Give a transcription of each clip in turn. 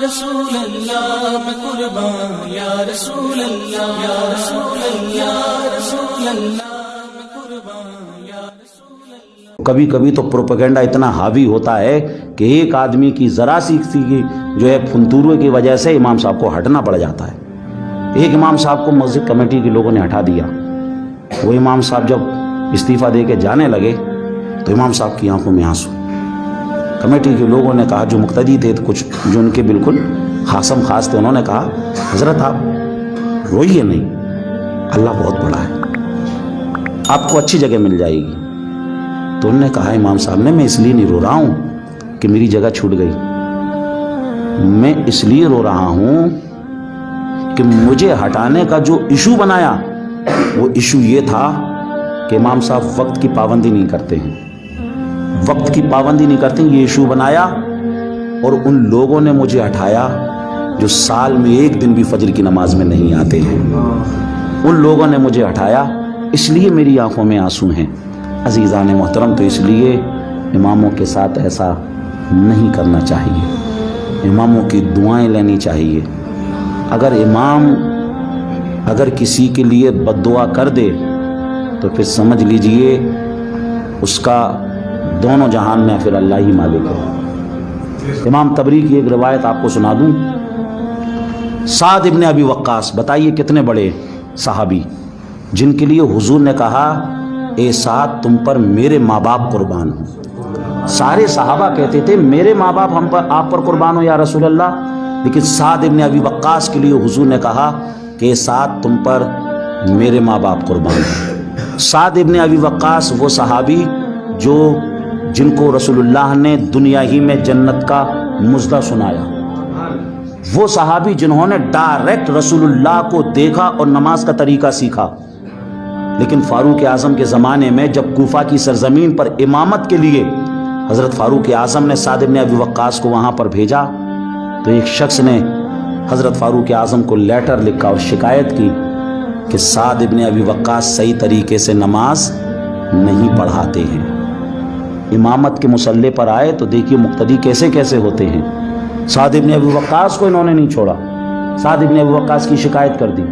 رسول اللہ میں قربان، یا رسول اللہ، یا رسول اللہ، یا رسول اللہ میں قربان، یا رسول اللہ۔ کبھی کبھی تو پروپیگنڈا اتنا حاوی ہوتا ہے کہ ایک آدمی کی ذرا سی جو ہے پھنتوروے کی وجہ سے امام صاحب کو ہٹنا پڑ جاتا ہے۔ ایک امام صاحب کو مسجد کمیٹی کے لوگوں نے ہٹا دیا۔ وہ امام صاحب جب استعفیٰ دے کے جانے لگے تو امام صاحب کی آنکھوں میں آنسو۔ کمیٹی کے لوگوں نے کہا، جو مقتدی تھے کچھ جو ان کے بالکل خاصم خاص تھے، انہوں نے کہا حضرت آپ روئیے نہیں، اللہ بہت بڑا ہے، آپ کو اچھی جگہ مل جائے گی۔ تو انہوں نے کہا امام صاحب نے، میں اس لیے نہیں رو رہا ہوں کہ میری جگہ چھوٹ گئی، میں اس لیے رو رہا ہوں کہ مجھے ہٹانے کا جو ایشو بنایا وہ ایشو یہ تھا کہ امام صاحب وقت کی پابندی نہیں کرتے ہیں، وقت کی پابندی نہیں کرتے، یہ ایشو بنایا۔ اور ان لوگوں نے مجھے ہٹایا جو سال میں ایک دن بھی فجر کی نماز میں نہیں آتے ہیں، ان لوگوں نے مجھے ہٹایا، اس لیے میری آنکھوں میں آنسو ہیں۔ عزیزان محترم، تو اس لیے اماموں کے ساتھ ایسا نہیں کرنا چاہیے، اماموں کی دعائیں لینی چاہیے۔ اگر امام اگر کسی کے لیے بد دعا کر دے تو پھر سمجھ لیجئے اس کا دونوں جہان میں پھر اللہ ہی مالک ہے۔ امام طبری کی ایک روایت آپ کو سنا دوں۔ سعد ابن ابی وقاص، بتائیے کتنے بڑے صحابی، جن کے لیے حضور نے کہا اے سعد تم پر میرے ماں باپ قربان ہوں۔ سارے صحابہ کہتے تھے میرے ماں باپ ہم پر آپ پر قربان ہو یا رسول اللہ، لیکن سعد ابن ابی وقاص کے لیے حضور نے کہا کہ سعد تم پر میرے ماں باپ قربان ہیں۔ سعد ابن ابی وقاص وہ صحابی جن کو رسول اللہ نے دنیا ہی میں جنت کا مژدہ سنایا، وہ صحابی جنہوں نے ڈائریکٹ رسول اللہ کو دیکھا اور نماز کا طریقہ سیکھا۔ لیکن فاروق اعظم کے زمانے میں جب کوفہ کی سرزمین پر امامت کے لیے حضرت فاروق اعظم نے سعد ابن ابی وقاص کو وہاں پر بھیجا تو ایک شخص نے حضرت فاروق اعظم کو لیٹر لکھا اور شکایت کی کہ سعد ابن ابی وقاص صحیح طریقے سے نماز نہیں پڑھاتے ہیں۔ امامت کے مسلح پر آئے تو دیکھیے مقتدی کیسے کیسے ہوتے ہیں۔ سعد ابن ابی وقاص کو انہوں نے نہیں چھوڑا، سعد ابن ابی وقاص کی شکایت کر دی۔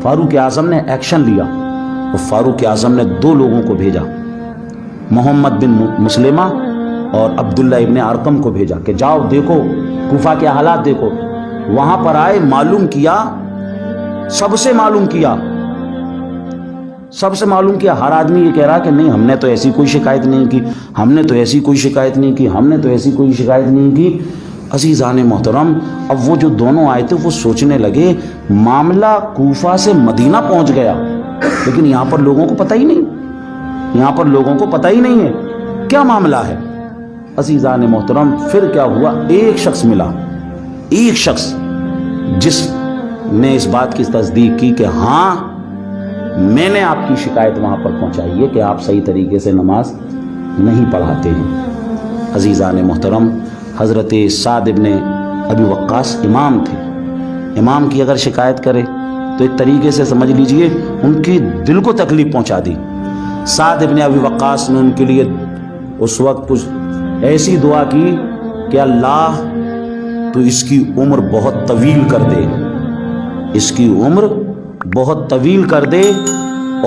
فاروق اعظم نے ایکشن لیا اور فاروق اعظم نے 2 لوگوں کو بھیجا، محمد بن مسلمہ اور عبداللہ ابن ارقم کو بھیجا کہ جاؤ دیکھو کوفہ کے حالات دیکھو۔ وہاں پر آئے، معلوم کیا، سب سے معلوم کیا، ہر آدمی یہ کہہ رہا کہ نہیں ہم نے تو ایسی کوئی شکایت نہیں کی، ہم نے تو ایسی کوئی شکایت نہیں کی، ہم نے تو ایسی کوئی شکایت نہیں کی۔ عزیزان محترم، اب وہ جو دونوں آئے تھے وہ سوچنے لگے معاملہ کوفہ سے مدینہ پہنچ گیا، لیکن یہاں پر لوگوں کو پتہ ہی نہیں، یہاں پر لوگوں کو پتہ ہی نہیں ہے کیا معاملہ ہے۔ عزیزان محترم، پھر کیا ہوا، ایک شخص ملا، ایک شخص جس نے اس بات کی تصدیق کی کہ ہاں میں نے آپ کی شکایت وہاں پر پہنچائی ہے کہ آپ صحیح طریقے سے نماز نہیں پڑھاتے ہیں۔ عزیزان محترم، حضرت سعد ابن ابی وقاص امام تھے، امام کی اگر شکایت کرے تو ایک طریقے سے سمجھ لیجئے ان کی دل کو تکلیف پہنچا دی۔ سعد ابن ابی وقاص نے ان کے لیے اس وقت کچھ ایسی دعا کی کہ اللہ تو اس کی عمر بہت طویل کر دے، اس کی عمر بہت طویل کر دے،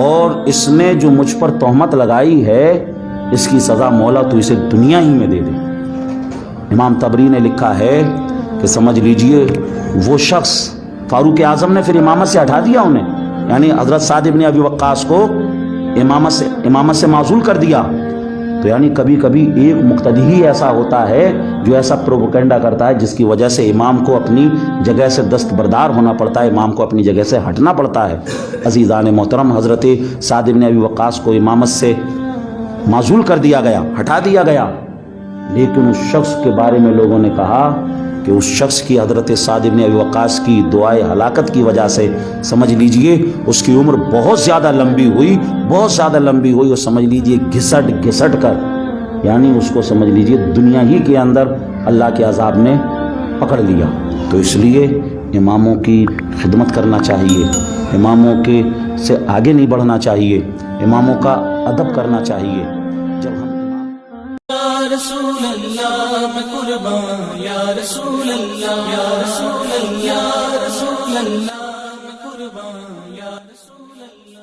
اور اس نے جو مجھ پر تہمت لگائی ہے اس کی سزا مولا تو اسے دنیا ہی میں دے دے۔ امام طبری نے لکھا ہے کہ سمجھ لیجئے وہ شخص، فاروق اعظم نے پھر امامت سے ہٹا دیا انہیں، یعنی حضرت سعد ابن ابی وقاص کو امامت سے معزول کر دیا۔ تو یعنی کبھی کبھی ایک مقتدی ہی ایسا ہوتا ہے جو ایسا پروپیگنڈا کرتا ہے جس کی وجہ سے امام کو اپنی جگہ سے دستبردار ہونا پڑتا ہے، امام کو اپنی جگہ سے ہٹنا پڑتا ہے۔ عزیزان محترم، حضرت سعد ابن ابی وقاص کو امامت سے معزول کر دیا گیا، ہٹا دیا گیا، لیکن اس شخص کے بارے میں لوگوں نے کہا کہ اس شخص کی، حضرت سعد ابن ابی وقاص کی دعائے ہلاکت کی وجہ سے سمجھ لیجئے اس کی عمر بہت زیادہ لمبی ہوئی، بہت زیادہ لمبی ہوئی، اور سمجھ لیجئے گھسٹ گھسٹ کر، یعنی اس کو سمجھ لیجئے دنیا ہی کے اندر اللہ کے عذاب نے پکڑ لیا۔ تو اس لیے اماموں کی خدمت کرنا چاہیے، اماموں کے سے آگے نہیں بڑھنا چاہیے، اماموں کا ادب کرنا چاہیے۔ جب ہم رسول اللہ میں قربان یا رسول اللہ یا رسول اللہ یا رسول اللہ میں قربان یا رسول